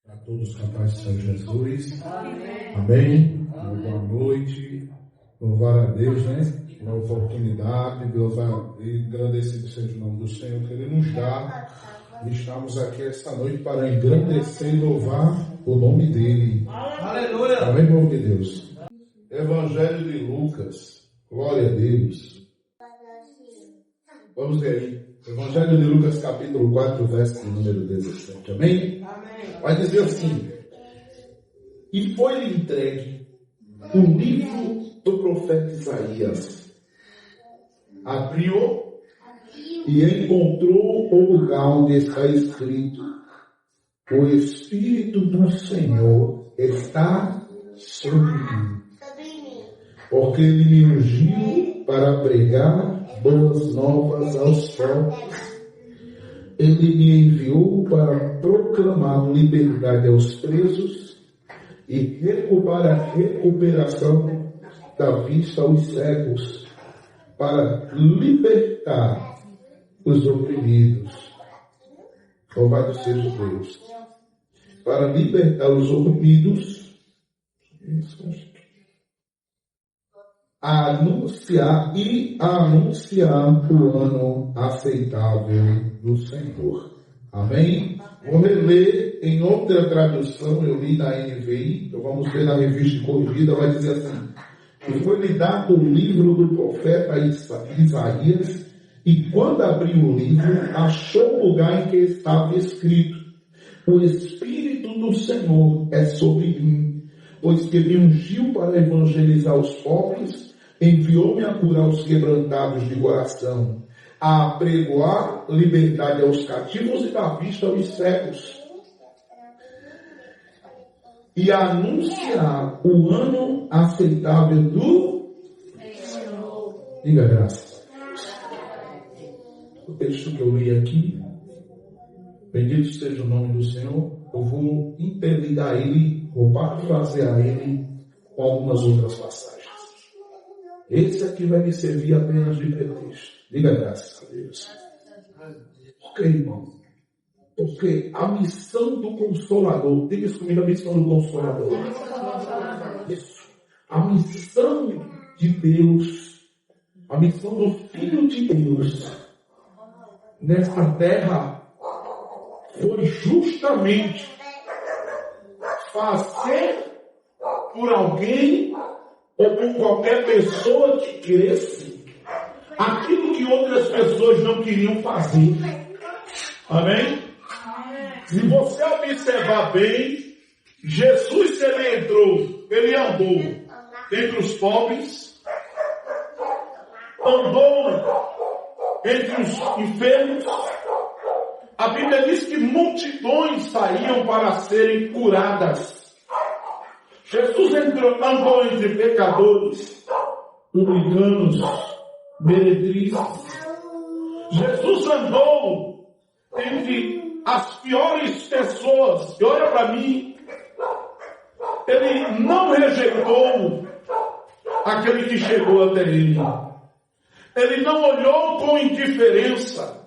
A todos com a paz de Senhor Jesus. Amém. Boa noite. Louvar a Deus, né? Uma oportunidade, louvar e agradecer seja o nome do Senhor que Ele nos dá. Estamos aqui esta noite para engrandecer e louvar o nome dEle. Aleluia. Amém, povo de Deus. Evangelho de Lucas. Glória a Deus. Vamos ver aí. Evangelho de Lucas, capítulo 4, verso número 17. Amém? Vai dizer assim: e foi-lhe entregue o livro do profeta Isaías. Abriu e encontrou o lugar onde está escrito: o Espírito do Senhor está sobre mim, porque Ele me ungiu para pregar boas novas aos pobres. Ele me enviou para proclamar liberdade aos presos e para a recuperação da vista aos cegos, para libertar os oprimidos. Louvado seja Deus. Para libertar os oprimidos, a anunciar o ano aceitável do Senhor. Amém? Vou reler em outra tradução, eu li na NVI, então vamos ver na revista corrigida, vai dizer assim: e foi-lhe dado o livro do profeta Isaías, e quando abriu o livro, achou o lugar em que estava escrito: o Espírito do Senhor é sobre mim, pois que me ungiu para evangelizar os pobres, enviou-me a curar os quebrantados de coração, a apregoar liberdade aos cativos e dar vista aos cegos, e a anunciar o ano aceitável do Senhor. Diga graças a Deus. O texto que eu li aqui, bendito seja o nome do Senhor, eu vou interligar ele, vou parafrasear ele com algumas outras passagens. Esse aqui vai me servir apenas de pretexto. Diga graças a Deus. Por que, irmão? Porque a missão do Consolador, diga isso comigo, a missão do Consolador. Isso. A missão de Deus, a missão do Filho de Deus nesta terra foi justamente fazer por alguém ou por qualquer pessoa que cresce aquilo que outras pessoas não queriam fazer. Amém? Se você observar bem, Jesus, ele andou entre os pobres, andou entre os enfermos. A Bíblia diz que multidões saíam para serem curadas. Jesus andou entre pecadores, publicanos, meretrizes. Jesus andou entre as piores pessoas. E olha para mim, ele não rejeitou aquele que chegou até ele. Ele não olhou com indiferença,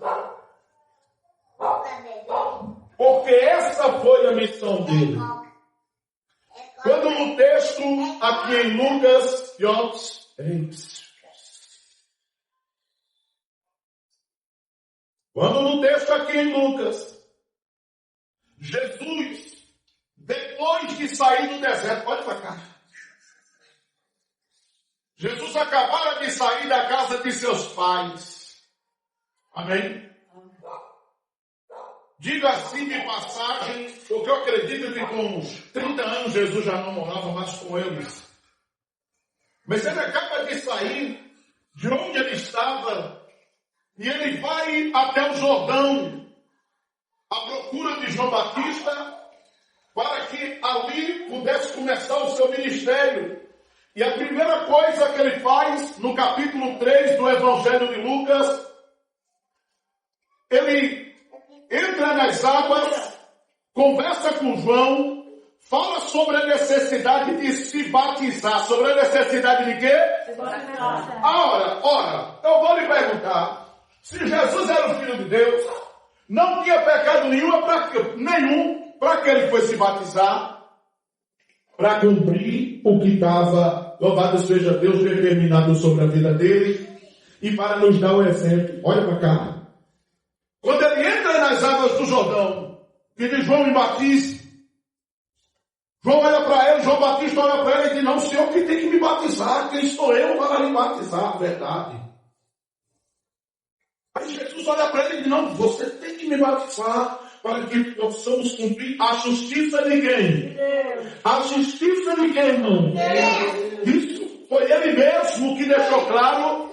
porque essa foi a missão dele. Quando no texto aqui em Lucas, Jesus, depois de sair do deserto, pode para cá. Jesus acabara de sair da casa de seus pais. Amém? Diga assim de passagem, porque eu acredito que com uns 30 anos Jesus já não morava mais com eles. Mas ele acaba de sair de onde ele estava e ele vai até o Jordão à procura de João Batista para que ali pudesse começar o seu ministério. E a primeira coisa que ele faz no capítulo 3 do Evangelho de Lucas, ele entra nas águas, conversa com João, fala sobre a necessidade de se batizar. Sobre a necessidade de quê? Ora, eu vou lhe perguntar, se Jesus era o Filho de Deus, Não tinha pecado nenhum, para que ele fosse se batizar, para cumprir o que estava, louvado seja Deus, determinado sobre a vida dele, e para nos dar o exemplo. Olha para cá. Quando ele entra nas águas do Jordão, que diz: João me batize. João olha para ele, João Batista olha para ele e diz: não, o Senhor que tem que me batizar, quem sou eu para lhe batizar? Verdade. Aí Jesus olha para ele e diz: não, você tem que me batizar para que possamos cumprir a justiça de quem? A justiça de quem, irmão? Isso foi ele mesmo que deixou claro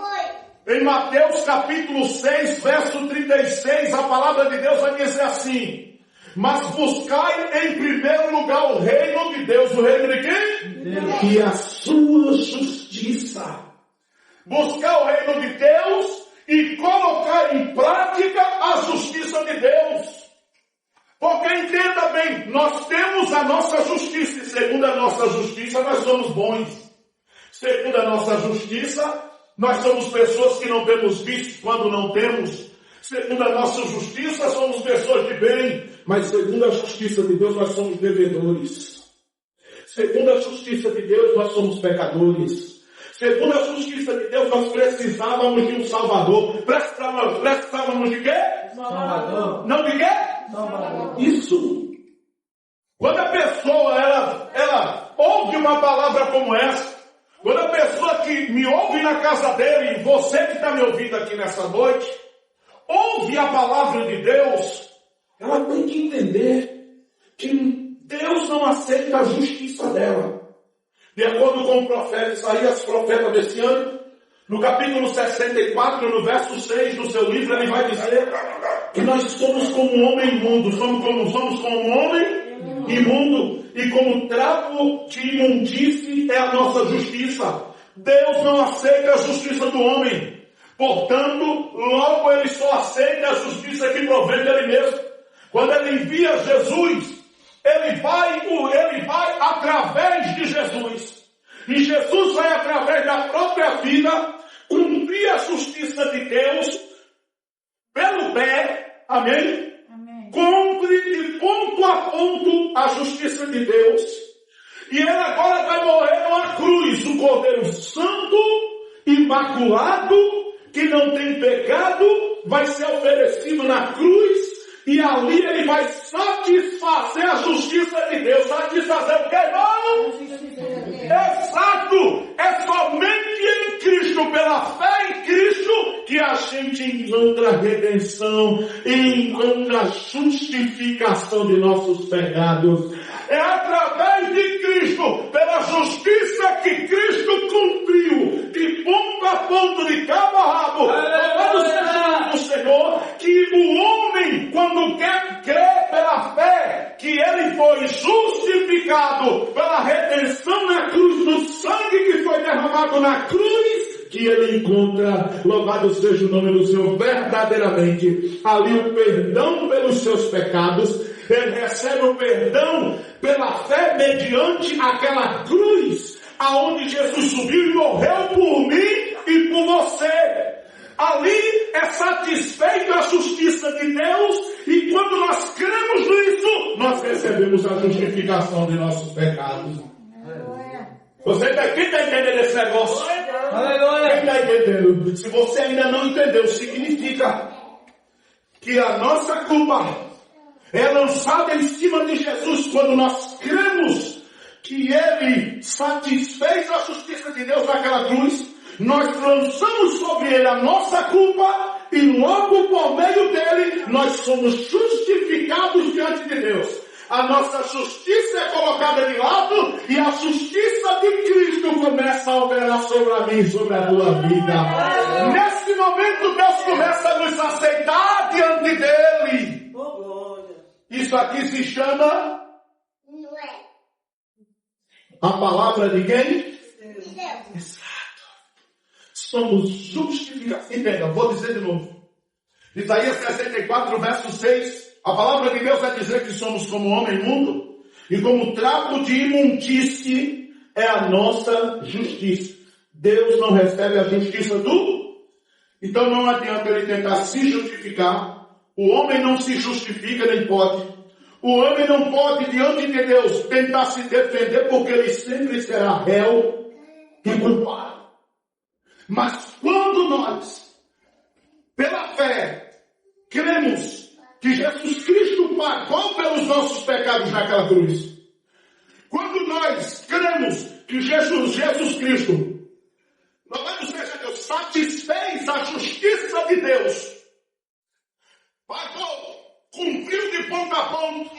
em Mateus capítulo 6, verso 36, a palavra de Deus vai dizer assim: mas buscai em primeiro lugar o reino de Deus. O reino de quem? E a sua justiça. Buscar o reino de Deus e colocar em prática a justiça de Deus. Porque entenda bem, nós temos a nossa justiça, e segundo a nossa justiça nós somos bons. Segundo a nossa justiça, nós somos pessoas que não temos visto quando não temos. Segundo a nossa justiça, somos pessoas de bem. Mas segundo a justiça de Deus, nós somos devedores. Segundo a justiça de Deus, nós somos pecadores. Segundo a justiça de Deus, nós precisávamos de um Salvador. Precisávamos de quê? Salvador. Não de quê? Salvador. Isso. Quando a pessoa, ela ouve uma palavra como essa, quando a pessoa que me ouve na casa dele, você que está me ouvindo aqui nessa noite, ouve a palavra de Deus, ela tem que entender que Deus não aceita a justiça dela. De acordo com o profeta Isaías, profeta desse ano, no capítulo 64, no verso 6 do seu livro, ele vai dizer que nós somos como um homem imundo. Somos como um homem imundo, e como trapo de imundície é a nossa justiça. Deus não aceita a justiça do homem. Portanto, logo ele só aceita a justiça que provém dele mesmo. Quando ele envia Jesus, ele vai através de Jesus. E Jesus vai, através da própria vida, cumprir a justiça de Deus pelo pé. Amém? Amém. Cumpre de ponto a ponto a justiça de Deus. E ele agora vai morrer numa cruz. O Cordeiro Santo, imaculado, que não tem pecado, vai ser oferecido na cruz. E ali ele vai satisfazer a justiça de Deus. Satisfazer o que, irmão? Exato! É somente em Cristo, pela fé em Cristo, que a gente encontra a redenção e encontra a justificação de nossos pecados. É através de Cristo, pela justiça que Cristo cumpriu, de ponto a ponto, de cabo a rabo, louvado seja o nome do Senhor, que o homem, quando quer crer pela fé, que ele foi justificado pela redenção na cruz, do sangue que foi derramado na cruz, que ele encontra, louvado seja o nome do Senhor, verdadeiramente ali o perdão pelos seus pecados. Ele recebe o perdão pela fé mediante aquela cruz, aonde Jesus subiu e morreu por mim e por você. Ali é satisfeita a justiça de Deus, e quando nós cremos nisso, nós recebemos a justificação de nossos pecados. Quem está entendendo esse negócio? Aleluia. Quem está entendendo? Se você ainda não entendeu, significa que a nossa culpa é lançada em cima de Jesus quando nós cremos que Ele satisfez a justiça de Deus naquela cruz. Nós lançamos sobre Ele a nossa culpa e logo por meio dele nós somos justificados diante de Deus. A nossa justiça é colocada de lado e a justiça de Cristo começa a operar sobre a mim e sobre a tua vida. Nesse momento Deus começa a nos aceitar diante dele. Isso aqui se chama a palavra de quem? Exato. Somos justificados. Entenda, vou dizer de novo. Isaías 64, verso 6. A palavra de Deus vai dizer que somos como homem imundo, e como trapo de imundície é a nossa justiça. Deus não recebe a justiça do... Então não adianta ele tentar se justificar O homem não se justifica nem pode. O homem não pode, diante de Deus, tentar se defender, porque ele sempre será réu e culpado. Mas quando nós, pela fé, cremos que Jesus Cristo pagou pelos nossos pecados naquela cruz, quando nós cremos que Jesus Cristo, louvado seja Deus, satisfez a justiça de Deus, pagou, cumpriu de ponta a ponta,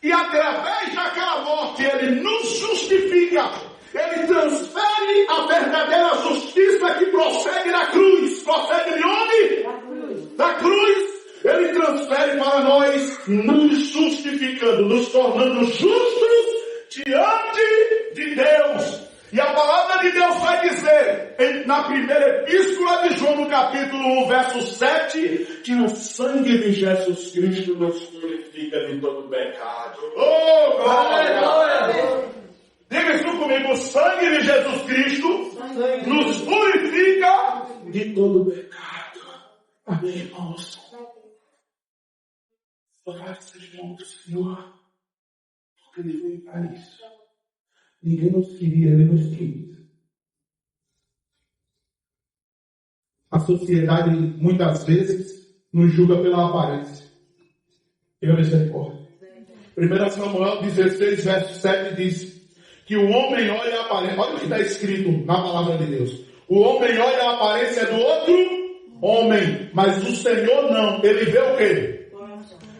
e através daquela morte ele nos justifica, ele transfere a verdadeira justiça que procede da cruz. Procede de onde? Da cruz. Ele transfere para nós, nos justificando, nos tornando justos diante de Deus. E a palavra de Deus vai dizer, na primeira epístola de João, no capítulo 1, verso 7, que o sangue de Jesus Cristo nos purifica de todo pecado. Oh, glória! Diga isso comigo, o sangue de Jesus Cristo nos purifica de todo pecado. Amém, irmãos? Louvado seja o nome do Senhor, porque Ele veio para isso. Ninguém nos queria, Ele nos quis. A sociedade, muitas vezes, nos julga pela aparência. Eu misericórdia. 1 Samuel 16, verso 7 diz que o homem olha a aparência. Olha o que está escrito na palavra de Deus. O homem olha a aparência do outro homem, mas o Senhor não. Ele vê o quê?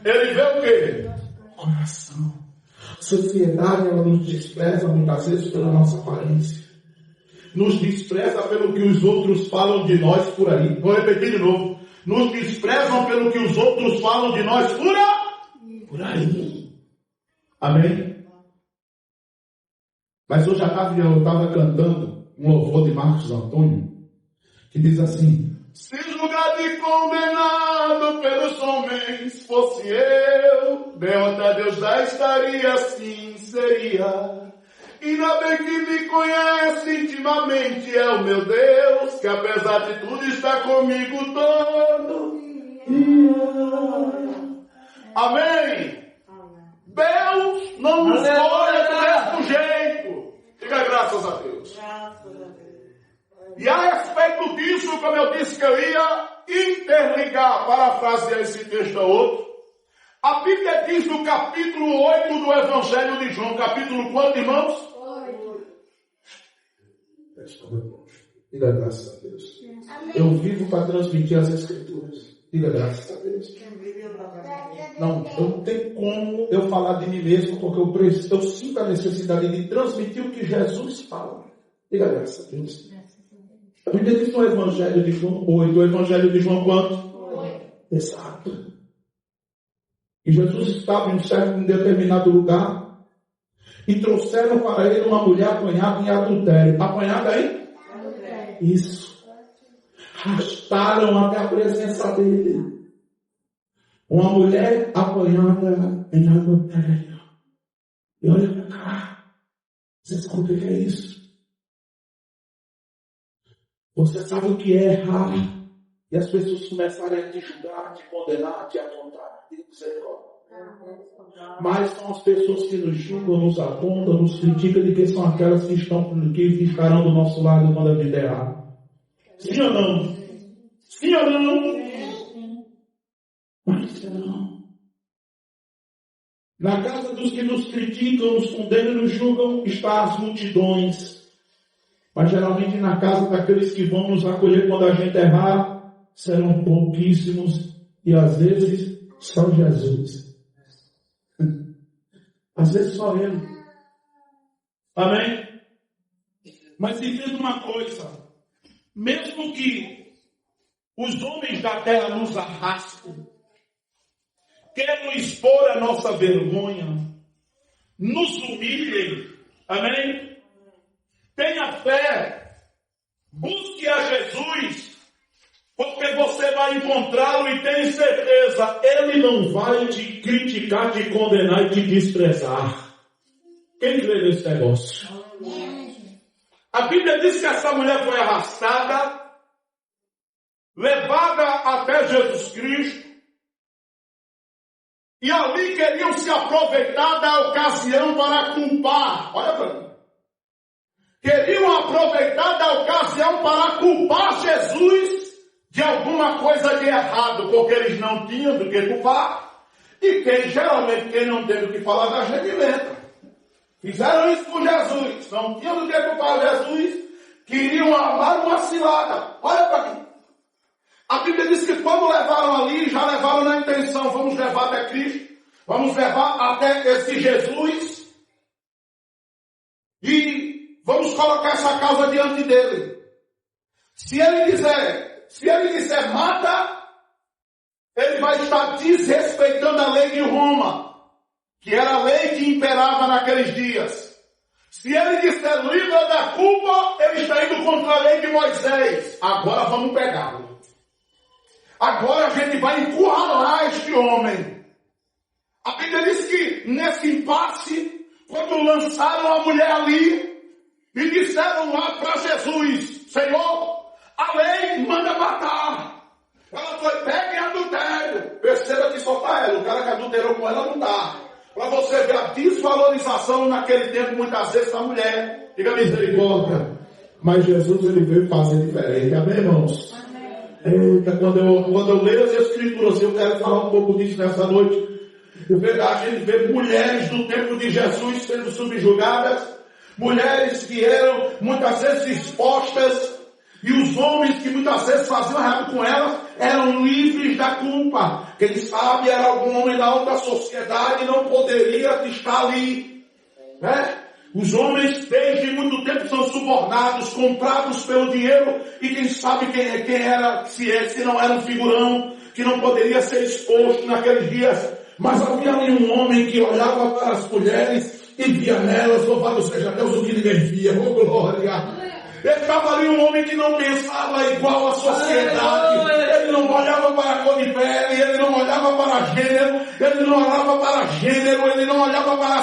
Ele vê o quê? Coração. A sociedade, ela nos despreza muitas vezes pela nossa aparência. Nos despreza pelo que os outros falam de nós por aí. Vou repetir de novo. Nos desprezam pelo que os outros falam de nós por aí. Amém? Mas hoje à tarde eu estava cantando um louvor de Marcos Antônio, que diz assim: se julgar de condenado pelos homens fosse eu, derrota Deus já estaria, assim seria. Ainda bem que me conhece intimamente, é o meu Deus, que apesar de tudo está comigo todo dia. Amém? Deus não nos olha do mesmo jeito. Diga graças a Deus. E a respeito disso, como eu disse que eu ia interligar, parafrasear esse texto a outro, a Bíblia diz no capítulo 8 do Evangelho de João, capítulo quanto, irmãos? 8. Diga graças a Deus. Eu vivo para transmitir as Escrituras. Diga graças a Deus. Não tem como eu falar de mim mesmo, porque eu sinto a necessidade de transmitir o que Jesus fala. Diga graças a Deus. A Bíblia diz no Evangelho de João 8. O Evangelho de João quanto? 8. Exato. E Jesus estava em um determinado lugar e trouxeram para ele uma mulher apanhada em adultério. Apanhada aí? Adultério. Isso. Arrastaram até a presença dele. Uma mulher apanhada em adultério. E olha para cá. Você sabe o que é isso? Você sabe o que é errar. E as pessoas começarem a te julgar, te condenar, te apontar. Mas são as pessoas que nos julgam, nos apontam, nos criticam, de que são aquelas que estarão do nosso lado quando a vida é errada. Sim ou não? Sim ou não? Mas não. Na casa dos que nos criticam, nos condenam e nos julgam, está as multidões. Mas geralmente na casa daqueles que vão nos acolher quando a gente errar, serão pouquíssimos e às vezes só Jesus. Às vezes só Ele. Amém? Mas entenda uma coisa. Mesmo que os homens da terra nos arrastem, queiram expor a nossa vergonha, nos humilhem, amém? Tenha fé, busque a Jesus, porque você vai encontrá-lo e tenha certeza, Ele não vai te criticar, te condenar e te desprezar. Quem crê nesse negócio? A Bíblia diz que essa mulher foi arrastada, levada até Jesus Cristo, E ali queriam se aproveitar da ocasião para culpar. Olha para mim. Queriam aproveitar da ocasião para culpar Jesus de alguma coisa de errado, porque eles não tinham do que culpar. E geralmente quem não tem do que falar da gente inventa. Fizeram isso com Jesus, não tinham do que culpar Jesus, queriam armar uma cilada. Olha para mim. A Bíblia diz que quando levaram ali, já levaram na intenção, vamos levar até Cristo, vamos levar até esse Jesus e vamos colocar essa causa diante dele. Se ele disser mata, ele vai estar desrespeitando a lei de Roma, que era a lei que imperava naqueles dias. Se ele disser livra da culpa, ele está indo contra a lei de Moisés. Agora vamos pegá-lo. Agora a gente vai encurralar este homem. A Bíblia diz que nesse impasse, quando lançaram a mulher ali e disseram lá para Jesus, Senhor, a lei manda matar. Ela foi pega em adultério. Perceba que só está ela. O cara que adulterou com ela não dá. Para você ver a desvalorização naquele tempo, muitas vezes, da mulher. Diga misericórdia. Mas Jesus, ele veio fazer diferente. Amém, irmãos? Eita, quando eu leio as Escrituras, eu quero falar um pouco disso nessa noite. A gente vê mulheres do tempo de Jesus sendo subjugadas, mulheres que eram muitas vezes expostas, e os homens que muitas vezes faziam errado com elas eram livres da culpa. Quem sabe era algum homem da alta sociedade e não poderia estar ali, né? Os homens desde muito tempo são subornados, comprados pelo dinheiro, e quem sabe quem era, se não era um figurão, que não poderia ser exposto naqueles dias. Mas havia ali um homem que olhava para as mulheres e via nelas, louvado seja Deus, o que ninguém via, oh glória. Estava ali um homem que não pensava igual à sociedade. Ele não olhava para a cor de pele, ele não olhava para gênero, ele não olhava para gênero, ele não olhava para a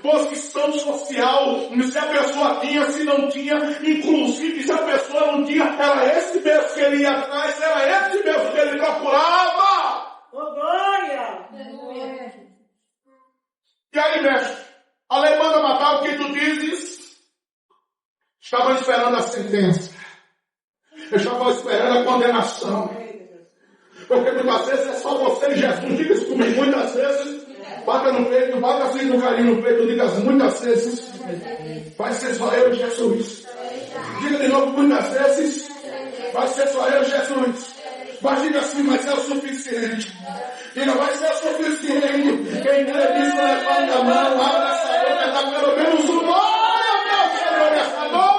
posição social, se a pessoa tinha, se não tinha, inclusive se a pessoa não tinha, era esse mesmo que ele ia atrás, era esse mesmo que ele procurava. Oh, glória! E aí, mestre, a lei manda matar, o que tu dizes? Estavam esperando a sentença. Estavam esperando a condenação. Porque muitas vezes é só você e Jesus. Diga isso comigo. Muitas vezes, bata no peito, bata assim no carinho no peito. Diga assim, muitas vezes, vai ser só eu e Jesus. Diga de novo, muitas vezes, vai ser só eu e Jesus. Mas diga assim, vai ser o suficiente. Diga, vai ser o suficiente. Quem crê nisso, levanta a mão, abre essa boca, dá pelo menos um glória, meu Senhor, essa noite.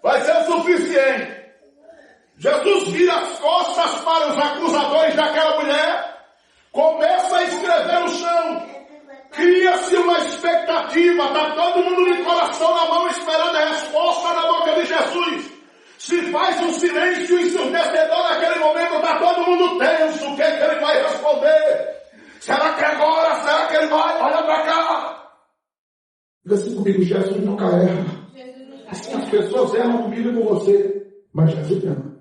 Vai ser o suficiente. Jesus vira as costas para os acusadores daquela mulher, começa a escrever no chão. Cria-se uma expectativa, está todo mundo de coração na mão esperando a resposta na boca de Jesus. Se faz um silêncio ensurdecedor naquele momento, está todo mundo tenso. O que é que ele vai responder? Será que agora? Será que ele vai? Olha para cá. Diga assim comigo, Jesus nunca erra. Assim as pessoas erram comigo e com você, mas Jesus ama.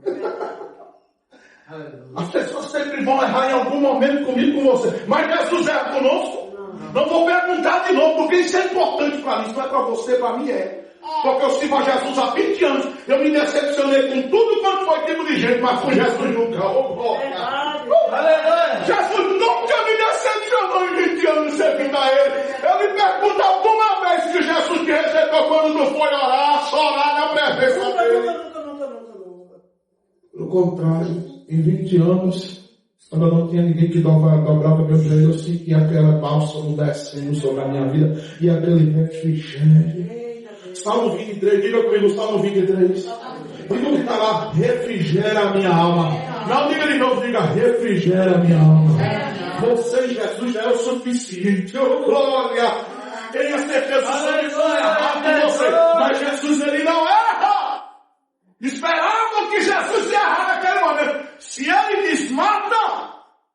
As pessoas sempre vão errar em algum momento comigo e com você, mas Jesus erra conosco. Não vou perguntar de novo, porque isso é importante para mim. Isso não é para você, para mim é. Porque eu sigo a Jesus há 20 anos. Eu me decepcionei com tudo quanto foi tipo de gente, mas com Jesus nunca. Oh, glória. Aleluia. Jesus nunca me decepcionou em 20 anos servindo a Ele. Eu me pergunto alguma vez que Jesus te rejeitou quando tu foi orar, chorar na presença dele. Pelo contrário, em 20 anos, quando eu não tinha ninguém que dobrava meu joelho, eu sentia aquela bálsamo descendo sobre a minha vida e aquele refrigério. Salmo 23, diga comigo, Salmo 23. Diga o que está lá, refrigera a minha alma. Não diga de novo, diga, refrigera a minha alma. Você e Jesus já é o suficiente. Oh, glória! Tenha certeza que você vai errar com você. Mas Jesus, ele não erra. Esperavam que Jesus ia errar naquele momento. Se ele desmata,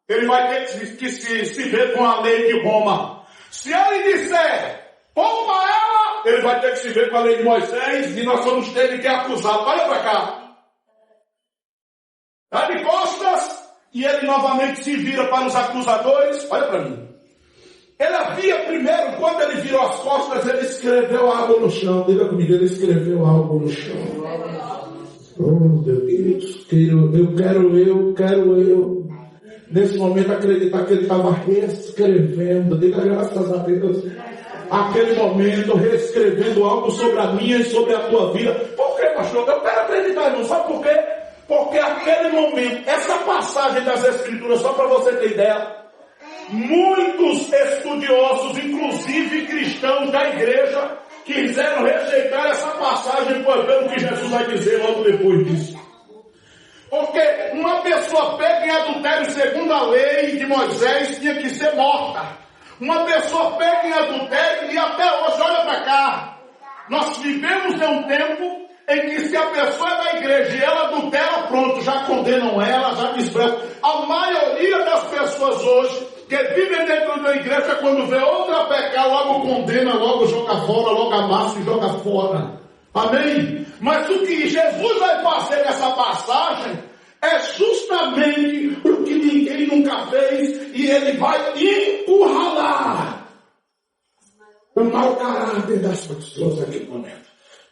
ele vai ter que se ver com a lei de Roma. Se ele disser, poupa ela, ele vai ter que se ver com a lei de Moisés e nós vamos ter que acusar. Olha para cá. Está de costas e ele novamente se vira para os acusadores. Olha para mim. Ele havia primeiro, quando ele virou as costas, ele escreveu algo no chão. Diga comigo, ele escreveu algo no chão. Oh, Deus, eu quero eu. Nesse momento acreditar que ele estava reescrevendo. Diga graças a Deus. Aquele momento, reescrevendo algo sobre a minha e sobre a tua vida. Por que, pastor? Eu quero acreditar, não sabe por quê? Porque aquele momento, essa passagem das Escrituras, só para você ter ideia, muitos estudiosos, inclusive cristãos da igreja, quiseram rejeitar essa passagem pelo que Jesus vai dizer logo depois disso. Porque uma pessoa pega em adultério segundo a lei de Moisés tinha que ser morta. Uma pessoa pega em adultério e até hoje, olha para cá, nós vivemos em um tempo em que se a pessoa é da igreja e ela adultera, pronto, já condenam ela, já desprezam. A maioria das pessoas hoje que vivem dentro da igreja, quando vê outra pecar, logo condena, logo joga fora, logo amassa e joga fora. Amém? Mas o que Jesus vai fazer nessa passagem é justamente o que ninguém nunca fez, e ele vai encurralar o mau caráter das pessoas naquele momento.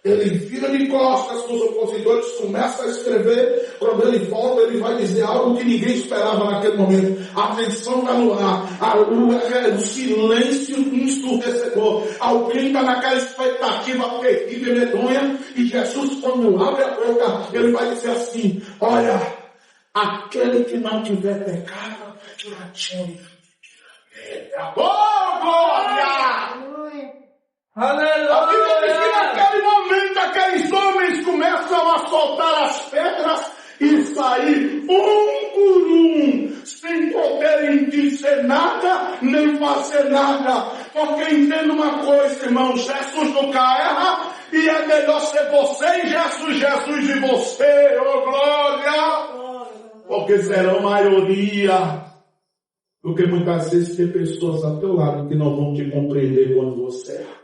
Ele vira de costas para os opositores, começa a escrever. Quando ele volta, ele vai dizer algo que ninguém esperava naquele momento. A tensão está no ar, o silêncio ensurdecedor. Alguém está naquela expectativa terrível e medonha, e Jesus, quando abre a boca, ele vai dizer assim: olha, aquele que não tiver pecado, que atire. Oh, glória! Aleluia! A Bíblia diz que naquele momento aqueles homens começam a soltar as pedras e sair um por um, sem poderem dizer nada, nem fazer nada. Porque entenda uma coisa, irmão, Jesus nunca erra, e é melhor ser você e Jesus e você, oh glória! Porque serão maioria. Porque muitas vezes tem pessoas ao teu lado que não vão te compreender quando você erra.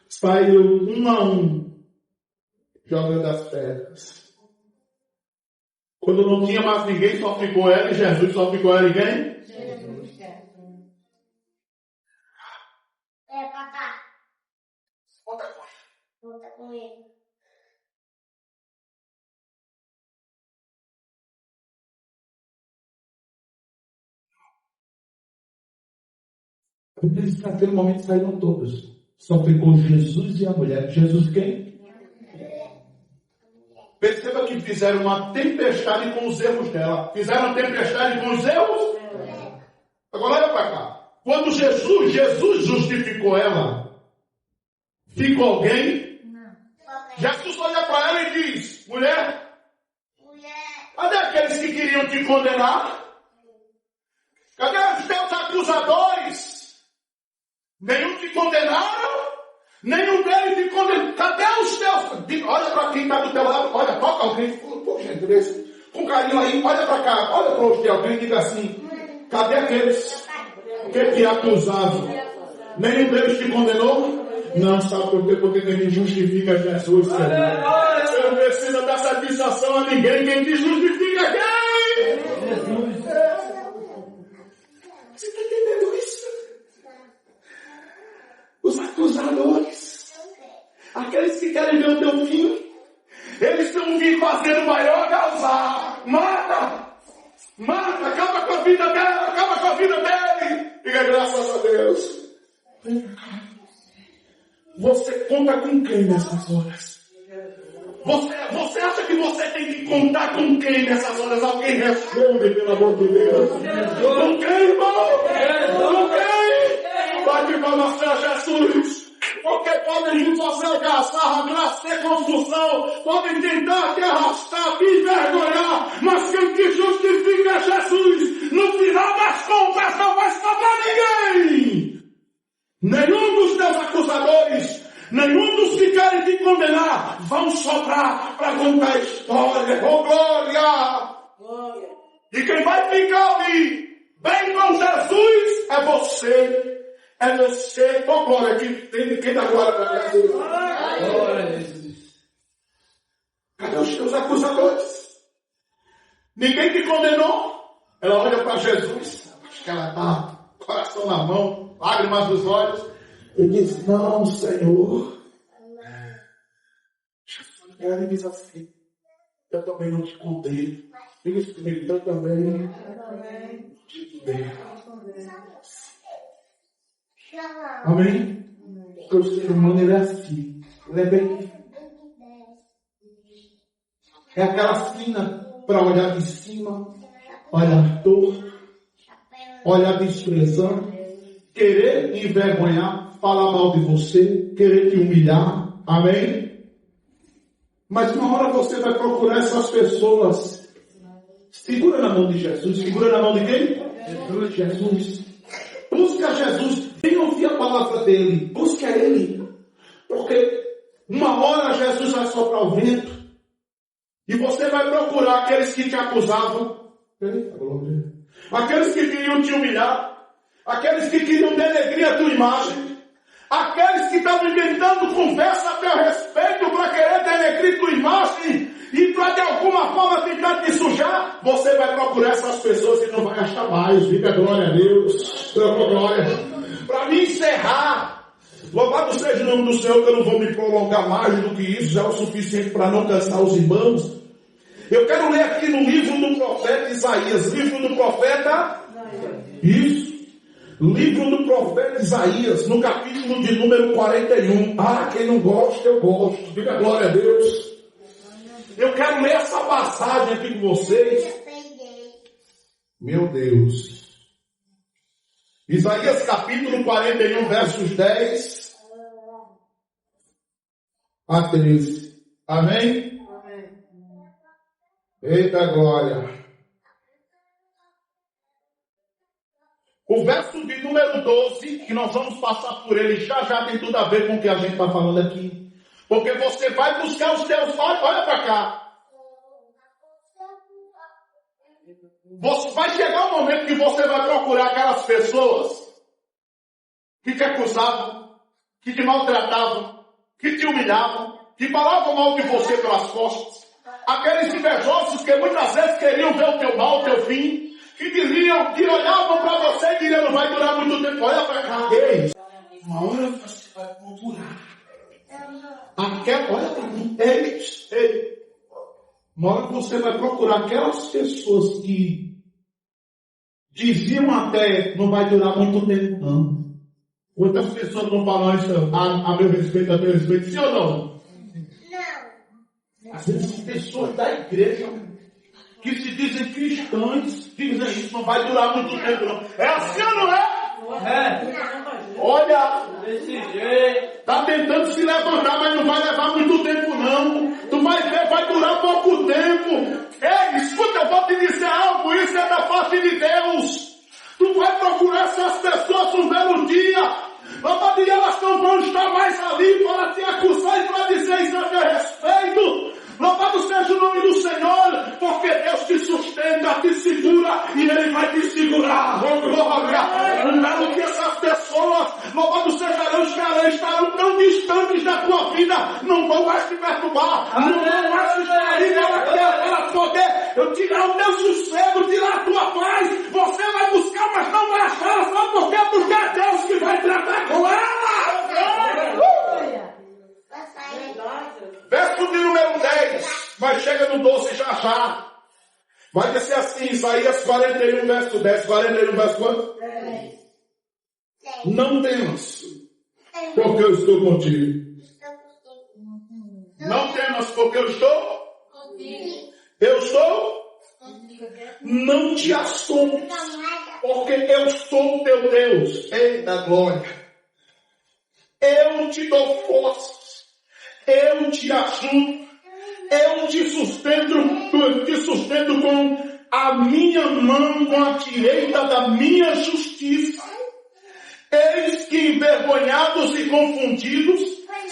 Saiu um a um, jogando as pedras. Quando não tinha mais ninguém, só ficou ela e Jesus, só ficou ela e quem? Jesus. É, papá. Conta com ele. Conta com ele. Naquele momento saíram todos. Só ficou Jesus e a mulher. Jesus quem? Perceba que fizeram uma tempestade com os erros dela. Fizeram uma tempestade com os erros? Agora olha para cá. Quando Jesus justificou ela, ficou alguém? Não. Jesus olha para ela e diz: mulher, cadê aqueles que queriam te condenar? Cadê os teus acusadores? Nenhum te condenaram? Nenhum deles te condenou. Cadê os teus? Olha para quem está do teu lado. Olha, toca alguém. Por gentileza. Com carinho aí. Olha para cá. Olha para os alguém e diga assim: cadê aqueles que te acusavam? Nenhum deles te condenou? Não, sabe por quê? Porque quem te justifica é Jesus. Você não precisa dar satisfação a ninguém. Quem te justifica é quem? Jesus. Você está entendendo isso? Os acusadores, aqueles que querem ver o teu fim, eles estão vindo fazendo maior causar. Mata, acaba com a vida dela, acaba com a vida dele. Diga graças a Deus. Você conta com quem nessas horas? Você acha que você tem que contar com quem nessas horas? Alguém responde, pelo amor de Deus. Com quem, irmão? Com quem? Vai de palmas para Jesus. Porque podem fazer algazarra, trazer confusão, podem tentar te arrastar, te envergonhar, mas quem te justifica é Jesus. No final das contas não vai sobrar ninguém. Nenhum dos teus acusadores, nenhum dos que querem te condenar vão sobrar para contar a história. Oh, glória! E quem vai ficar ali, bem com Jesus, é você. É você. Oh, glória! Quem dá glória para Jesus? Glória a Jesus. Cadê os teus acusadores? Ninguém te condenou. Ela olha para Jesus, acho que ela está coração na mão, lágrimas nos olhos. Ele diz, não, Senhor. Ela diz assim, eu também não te condeno. Diga isso comigo, eu também te condeno. Amém? Porque o ser humano ele é assim. Ele é bem. É aquela sina para olhar de cima, olhar torto, olhar desprezando, querer envergonhar, falar mal de você, querer te humilhar. Amém? Mas uma hora você vai procurar essas pessoas. Segura na mão de Jesus. Segura na mão de quem? Jesus. Busca Jesus. Vem ouvir a palavra dele. Busca ele. Porque uma hora Jesus vai soprar o vento. E você vai procurar aqueles que te acusavam. Aqueles que queriam te humilhar. Aqueles que queriam denegrir a tua imagem. Aqueles que estavam inventando conversa a teu respeito para querer denegrir tua imagem. E para de alguma forma tentar te sujar. Você vai procurar essas pessoas e não vai achar mais. Diga glória a Deus. Glória. Para me encerrar. Louvado seja o nome do Senhor, que eu não vou me prolongar mais do que isso, já é o suficiente para não cansar os irmãos. Eu quero ler aqui no livro do profeta Isaías, livro do profeta, isso, livro do profeta Isaías, no capítulo de número 41. Ah, quem não gosta, eu gosto, diga glória a Deus. Eu quero ler essa passagem aqui com vocês. Meu Deus. Isaías capítulo 41, versos 10 a 13. Amém? Amém. Eita glória. O verso de número 12, que nós vamos passar por ele, já tem tudo a ver com o que a gente está falando aqui. Porque você vai buscar os teus olhos, olha para cá. Vai chegar um momento que você vai procurar aquelas pessoas que te acusavam, que te maltratavam, que te humilhavam, que falavam mal de você pelas costas. Aqueles invejosos que muitas vezes queriam ver o teu mal, o teu fim, que diziam, que olhavam para você e diriam, não vai durar muito tempo, olha para cá. Ei, uma hora você vai procurar. Olha para mim, ei. Uma hora você vai procurar aquelas pessoas que diziam até, não vai durar muito tempo, não. Quantas pessoas não falam isso a meu respeito, a teu respeito, sim ou não? Não. Às vezes pessoas da igreja que se dizem cristãs, dizem isso, não vai durar muito tempo, não. É assim ou não é? Olha, está tentando se levantar, mas não vai levar muito tempo não. Tu vai ver, vai durar pouco tempo. Ei, escuta, eu vou te dizer algo, isso é da parte de Deus. Tu vai procurar essas pessoas um belo dia. E elas não vão estar mais ali para te acusar e para dizer isso a teu respeito. Louvado seja o nome do Senhor, porque Deus te sustenta, te segura e Ele vai te segurar. Oh, glória! Não que essas pessoas, louvado seja Deus, que estarão tão distantes da tua vida, não vão mais te perturbar, não vão mais te distrair, para poder tirar o teu sossego, tirar a tua paz. Você vai buscar, mas não vai achar, só porque é Deus que vai tratar com ela. Verso de número 10, mas chega no 12 já. Vai descer assim, Isaías 41, verso 10. 41, verso quanto? 10. Não temas, porque eu estou contigo. Não temas, porque eu estou contigo. Eu estou contigo. Não te assombres, porque eu sou o teu Deus. Eita glória. Eu te dou força. Eu te ajudo, eu te sustento com a minha mão, com a direita da minha justiça. Eis que envergonhados e confundidos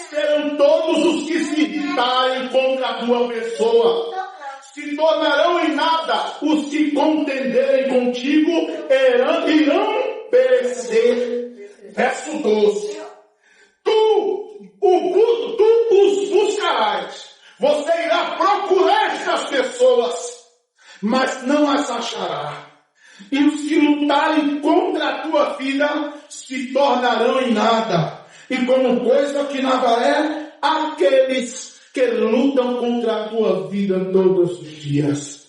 serão todos os que se irritarem contra a tua pessoa. Se tornarão em nada os que contenderem contigo, irão perecer. Verso 12. Tu os buscarás. Você irá procurar estas pessoas. mas não as achará. E os que lutarem contra a tua vida se tornarão em nada. E como coisa que nada é, aqueles que lutam contra a tua vida todos os dias.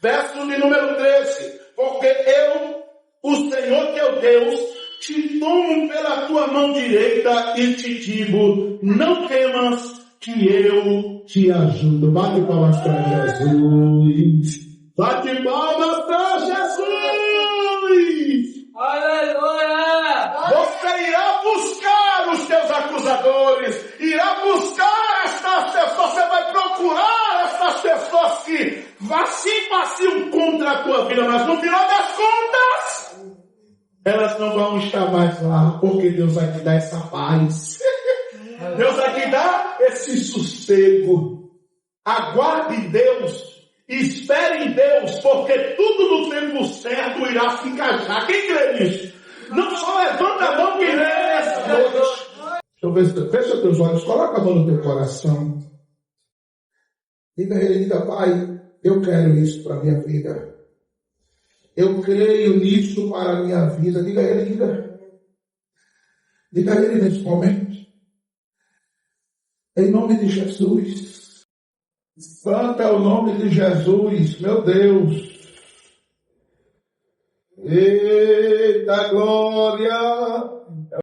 Verso de número 13. Porque eu, o Senhor teu Deus, te tomo pela tua mão direita e te digo, não temas que eu te ajudo. Bate palmas para Jesus. Bate palmas para Jesus. Aleluia! Você irá buscar os teus acusadores, irá buscar estas pessoas, você vai procurar estas pessoas que vacilam contra a tua vida, mas no final das contas, elas não vão estar mais lá, porque Deus vai te dar essa paz. Deus vai te dar esse sossego. Aguarde Deus. Espere em Deus, porque tudo no tempo certo irá se encaixar. Quem crê nisso? Não só levanta a mão que crê nessa noite. Fecha teus olhos, coloca a mão no teu coração. Diga a ele, diga, Pai, eu quero isso para a minha vida. Eu creio nisso para a minha vida. Diga a ele, diga. Diga a ele nesse momento. Em nome de Jesus. Santo é o nome de Jesus, meu Deus. Eita glória!